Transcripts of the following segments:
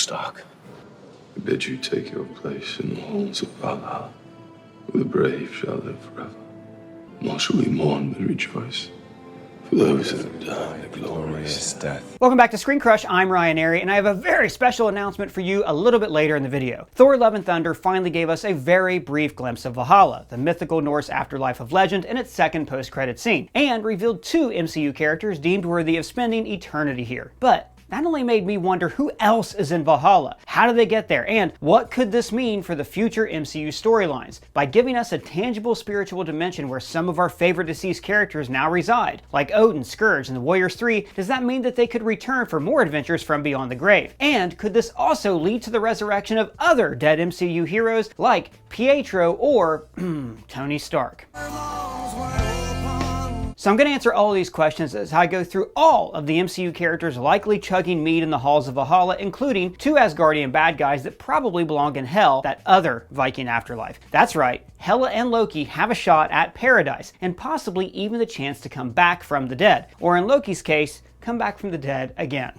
Stark. I bid you take your place in the halls of Valhalla, where the brave shall live forever. Nor shall we mourn but rejoice for those that have died a glorious death. Welcome back to ScreenCrush. I'm Ryan Airy, and I have a very special announcement for you a little bit later in the video. Thor: Love and Thunder finally gave us a very brief glimpse of Valhalla, the mythical Norse afterlife of legend, in its second post-credit scene, and revealed two MCU characters deemed worthy of spending eternity here. But that only made me wonder who else is in Valhalla, how did they get there, and what could this mean for the future MCU storylines? By giving us a tangible spiritual dimension where some of our favorite deceased characters now reside, like Odin, Skurge, and the Warriors 3, does that mean that they could return for more adventures from beyond the grave? And could this also lead to the resurrection of other dead MCU heroes like Pietro or Tony Stark? So I'm going to answer all of these questions as I go through all of the MCU characters likely chugging mead in the halls of Valhalla, including two Asgardian bad guys that probably belong in Hell, that other Viking afterlife. That's right, Hela and Loki have a shot at paradise, and possibly even the chance to come back from the dead. Or in Loki's case, come back from the dead again.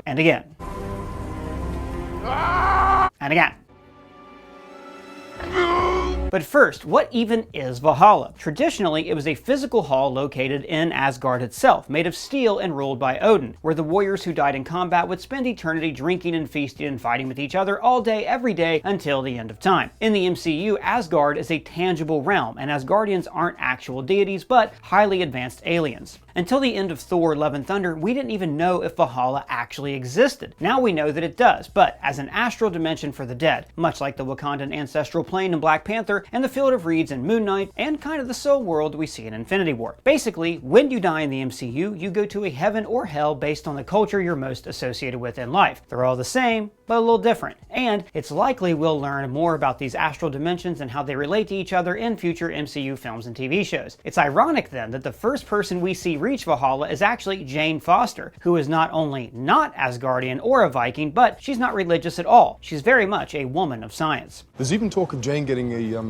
And again. And again. But first, what even is Valhalla? Traditionally, it was a physical hall located in Asgard itself, made of steel and ruled by Odin, where the warriors who died in combat would spend eternity drinking and feasting and fighting with each other all day, every day, until the end of time. In the MCU, Asgard is a tangible realm, and Asgardians aren't actual deities, but highly advanced aliens. Until the end of Thor: Love and Thunder, we didn't even know if Valhalla actually existed. Now we know that it does, but as an astral dimension for the dead, much like the Wakandan ancestral plane in Black Panther, and the Field of Reeds in Moon Knight, and kind of the soul world we see in Infinity War. Basically, when you die in the MCU, you go to a heaven or hell based on the culture you're most associated with in life. They're all the same, but a little different. And it's likely we'll learn more about these astral dimensions and how they relate to each other in future MCU films and TV shows. It's ironic then that the first person we see reach Valhalla is actually Jane Foster, who is not only not Asgardian or a Viking, but she's not religious at all. She's very much a woman of science. There's even talk of Jane getting a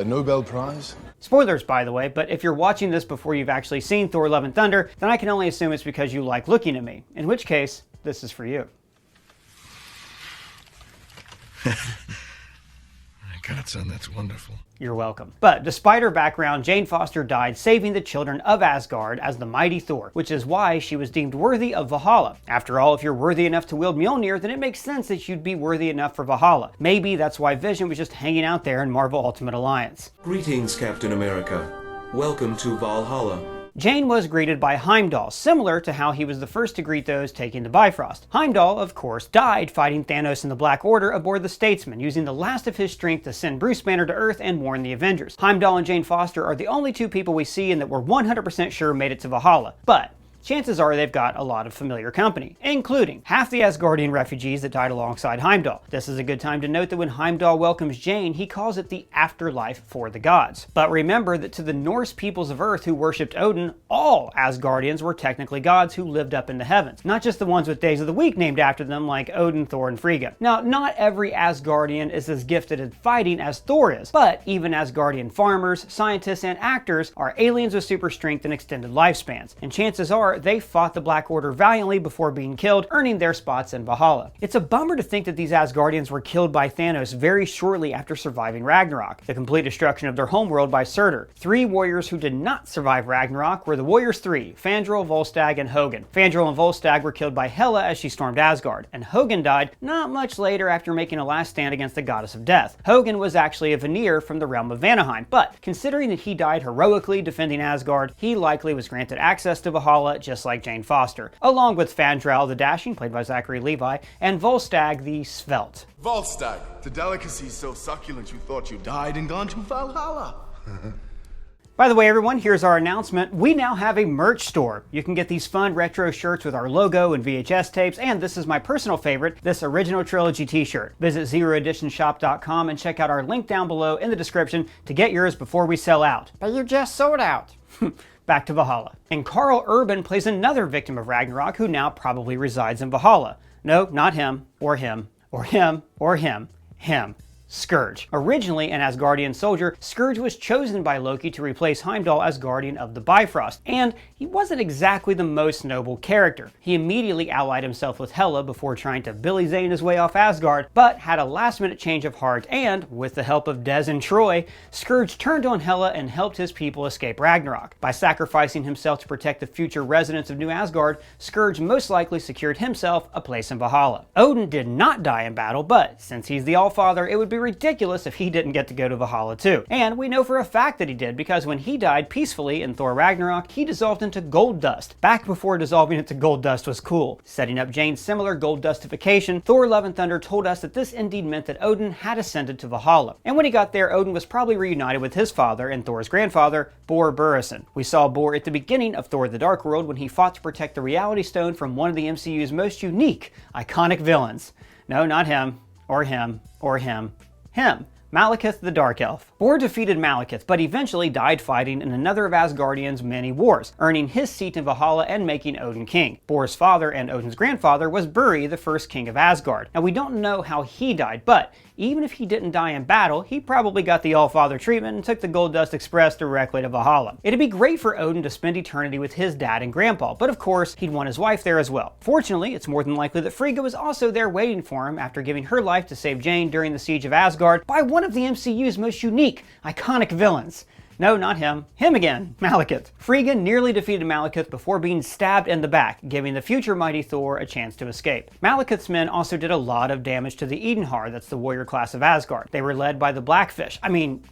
Nobel Prize. Spoilers, by the way, but if you're watching this before you've actually seen Thor: Love and Thunder, then I can only assume it's because you like looking at me, in which case, this is for you. God, son, that's wonderful. You're welcome. But despite her background, Jane Foster died saving the children of Asgard as the mighty Thor, which is why she was deemed worthy of Valhalla. After all, if you're worthy enough to wield Mjolnir, then it makes sense that you'd be worthy enough for Valhalla. Maybe that's why Vision was just hanging out there in Marvel Ultimate Alliance. Greetings, Captain America. Welcome to Valhalla. Jane was greeted by Heimdall, similar to how he was the first to greet those taking the Bifrost. Heimdall, of course, died fighting Thanos and the Black Order aboard the Statesman, using the last of his strength to send Bruce Banner to Earth and warn the Avengers. Heimdall and Jane Foster are the only two people we see and that we're 100% sure made it to Valhalla. But chances are they've got a lot of familiar company, including half the Asgardian refugees that died alongside Heimdall. This is a good time to note that when Heimdall welcomes Jane, he calls it the afterlife for the gods. But remember that to the Norse peoples of Earth who worshipped Odin, all Asgardians were technically gods who lived up in the heavens, not just the ones with days of the week named after them like Odin, Thor, and Frigga. Now, not every Asgardian is as gifted at fighting as Thor is, but even Asgardian farmers, scientists, and actors are aliens with super strength and extended lifespans, and chances are they fought the Black Order valiantly before being killed, earning their spots in Valhalla. It's a bummer to think that these Asgardians were killed by Thanos very shortly after surviving Ragnarok, the complete destruction of their homeworld by Surtur. Three warriors who did not survive Ragnarok were the Warriors 3, Fandral, Volstagg, and Hogun. Fandral and Volstagg were killed by Hela as she stormed Asgard, and Hogun died not much later after making a last stand against the goddess of death. Hogun was actually a Vanir from the realm of Vanaheim, but considering that he died heroically defending Asgard, he likely was granted access to Valhalla just like Jane Foster, along with Fandral the Dashing, played by Zachary Levi, and Volstagg the Svelte. Volstagg, the delicacy so succulent you thought you died and gone to Valhalla. By the way, everyone, here's our announcement. We now have a merch store. You can get these fun retro shirts with our logo and VHS tapes, and this is my personal favorite, this original trilogy t-shirt. Visit zeroeditionshop.com and check out our link down below in the description to get yours before we sell out. But you just sold out. Back to Valhalla. And Karl Urban plays another victim of Ragnarok who now probably resides in Valhalla. No, not him, or him, or him, or him, him. Skurge. Originally an Asgardian soldier, Skurge was chosen by Loki to replace Heimdall as Guardian of the Bifrost, and he he wasn't exactly the most noble character. He immediately allied himself with Hela before trying to Billy Zane his way off Asgard, but had a last-minute change of heart and, with the help of Des and Troy, Skurge turned on Hela and helped his people escape Ragnarok. By sacrificing himself to protect the future residents of New Asgard, Skurge most likely secured himself a place in Valhalla. Odin did not die in battle, but since he's the Allfather, it would be ridiculous if he didn't get to go to Valhalla too. And we know for a fact that he did, because when he died peacefully in Thor Ragnarok, he dissolved into gold dust, back before dissolving into gold dust was cool. Setting up Jane's similar gold dustification, Thor Love and Thunder told us that this indeed meant that Odin had ascended to Valhalla. And when he got there, Odin was probably reunited with his father and Thor's grandfather, Bor Burison. We saw Bor at the beginning of Thor the Dark World when he fought to protect the Reality Stone from one of the MCU's most unique, iconic villains. No, not him, or him, or him. Him. Malekith the Dark Elf. Bor defeated Malekith, but eventually died fighting in another of Asgardian's many wars, earning his seat in Valhalla and making Odin king. Bor's father and Odin's grandfather was Buri, the first king of Asgard. Now we don't know how he died, but even if he didn't die in battle, he probably got the Allfather treatment and took the Gold Dust Express directly to Valhalla. It'd be great for Odin to spend eternity with his dad and grandpa, but of course, he'd want his wife there as well. Fortunately, it's more than likely that Frigga was also there waiting for him after giving her life to save Jane during the Siege of Asgard by one of the MCU's most unique, iconic villains. No, not him. Him again. Malekith. Frigga nearly defeated Malekith before being stabbed in the back, giving the future mighty Thor a chance to escape. Malekith's men also did a lot of damage to the Edenhar, that's the warrior class of Asgard. They were led by the Blackfish,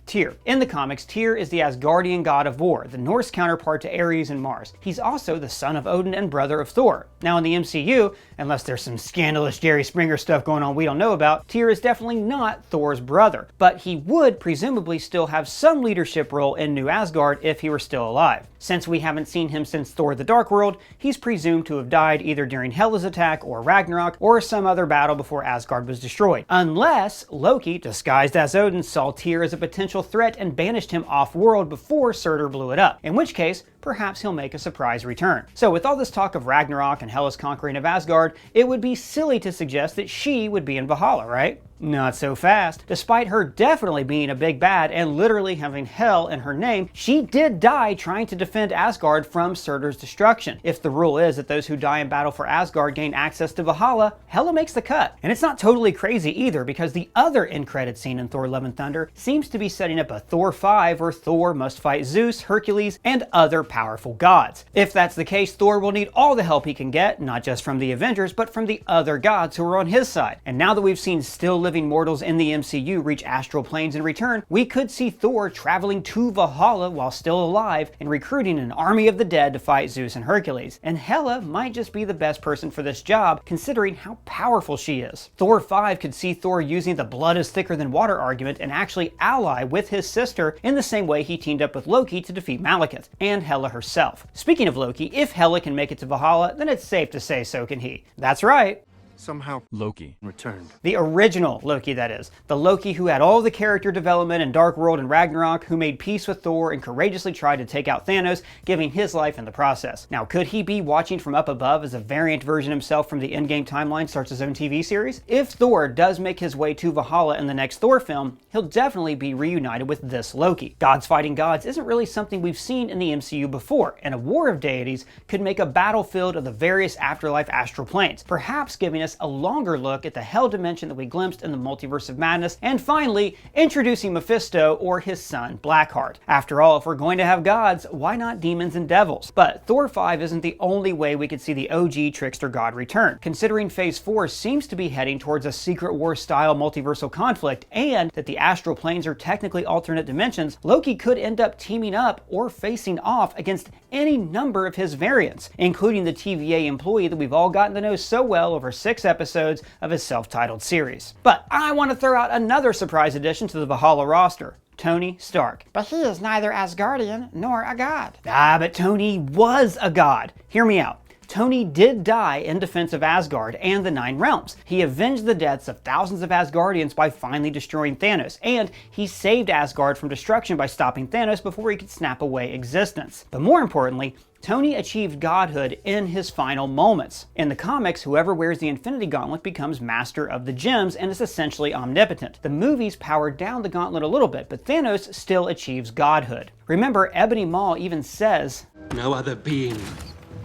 Tyr. In the comics, Tyr is the Asgardian god of war, the Norse counterpart to Ares and Mars. He's also the son of Odin and brother of Thor. Now in the MCU, unless there's some scandalous Jerry Springer stuff going on we don't know about, Tyr is definitely not Thor's brother, but he would presumably still have some leadership role in New Asgard if he were still alive. Since we haven't seen him since Thor the Dark World, he's presumed to have died either during Hela's attack or Ragnarok or some other battle before Asgard was destroyed. Unless Loki, disguised as Odin, saw Tyr as a potential threat and banished him off-world before Surtur blew it up, in which case, perhaps he'll make a surprise return. So with all this talk of Ragnarok and Hela's conquering of Asgard, it would be silly to suggest that she would be in Valhalla, right? Not so fast. Despite her definitely being a big bad and literally having hell in her name, she did die trying to defend Asgard from Surtur's destruction. If the rule is that those who die in battle for Asgard gain access to Valhalla, Hela makes the cut. And it's not totally crazy either, because the other end-credit scene in Thor Love and Thunder seems to be setting up a Thor 5 where Thor must fight Zeus, Hercules, and other powerful gods. If that's the case, Thor will need all the help he can get, not just from the Avengers, but from the other gods who are on his side. And now that we've seen still living mortals in the MCU reach astral planes in return, we could see Thor traveling to Valhalla while still alive and recruiting an army of the dead to fight Zeus and Hercules. And Hela might just be the best person for this job, considering how powerful she is. Thor 5 could see Thor using the blood is thicker than water argument and actually ally with his sister in the same way he teamed up with Loki to defeat Malekith, and Hela herself. Speaking of Loki, if Hela can make it to Valhalla, then it's safe to say so can he. That's right. Somehow Loki returned. The original Loki, that is. The Loki who had all the character development in Dark World and Ragnarok, who made peace with Thor and courageously tried to take out Thanos, giving his life in the process. Now, could he be watching from up above as a variant version himself from the Endgame timeline starts his own TV series? If Thor does make his way to Valhalla in the next Thor film, he'll definitely be reunited with this Loki. Gods fighting gods isn't really something we've seen in the MCU before, and a war of deities could make a battlefield of the various afterlife astral planes, perhaps giving us a longer look at the hell dimension that we glimpsed in the Multiverse of Madness, and finally, introducing Mephisto or his son, Blackheart. After all, if we're going to have gods, why not demons and devils? But Thor 5 isn't the only way we could see the OG trickster god return, considering Phase 4 seems to be heading towards a Secret War-style multiversal conflict, and that the astral planes are technically alternate dimensions. Loki could end up teaming up or facing off against any number of his variants, including the TVA employee that we've all gotten to know so well over 6 episodes of his self-titled series. But I want to throw out another surprise addition to the Valhalla roster. Tony Stark. But he is neither Asgardian nor a god. But Tony was a god. Hear me out. Tony did die in defense of Asgard and the Nine Realms. He avenged the deaths of thousands of Asgardians by finally destroying Thanos, and he saved Asgard from destruction by stopping Thanos before he could snap away existence. But more importantly, Tony achieved godhood in his final moments. In the comics, whoever wears the Infinity Gauntlet becomes master of the gems and is essentially omnipotent. The movies powered down the gauntlet a little bit, but Thanos still achieves godhood. Remember, Ebony Maw even says, "No other being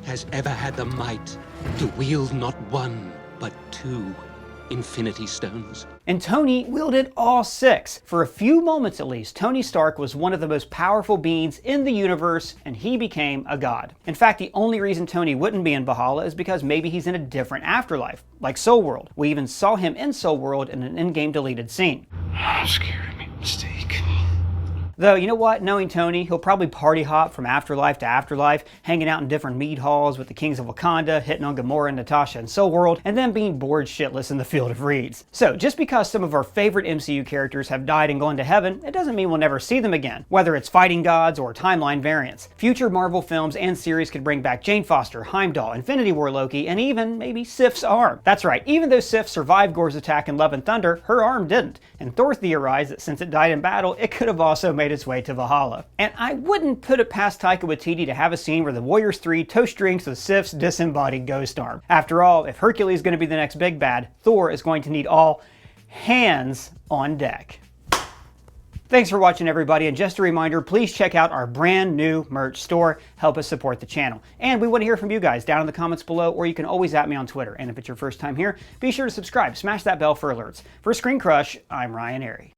has ever had the might to wield not one, but two Infinity Stones." And Tony wielded all 6. For a few moments at least, Tony Stark was one of the most powerful beings in the universe, and he became a god. In fact, the only reason Tony wouldn't be in Valhalla is because maybe he's in a different afterlife, like Soul World. We even saw him in Soul World in an in-game deleted scene. I'm scared of me mistake. Though, you know what? Knowing Tony, he'll probably party hop from afterlife to afterlife, hanging out in different mead halls with the kings of Wakanda, hitting on Gamora and Natasha in Soul World, and then being bored shitless in the Field of Reeds. So, just because some of our favorite MCU characters have died and gone to heaven, it doesn't mean we'll never see them again, whether it's fighting gods or timeline variants. Future Marvel films and series could bring back Jane Foster, Heimdall, Infinity War Loki, and even, maybe, Sif's arm. That's right, even though Sif survived Gorr's attack in Love and Thunder, her arm didn't, and Thor theorized that since it died in battle, it could have also made its way to Valhalla. And I wouldn't put it past Taika Waititi to have a scene where the Warriors 3 toast drinks with Sif's disembodied ghost arm. After all, if Hercules is going to be the next big bad, Thor is going to need all hands on deck. Thanks for watching, everybody, and just a reminder, please check out our brand new merch store. Help us support the channel. And we want to hear from you guys down in the comments below, or you can always at me on Twitter. And if it's your first time here, be sure to subscribe, smash that bell for alerts. For ScreenCrush, I'm Ryan Airy.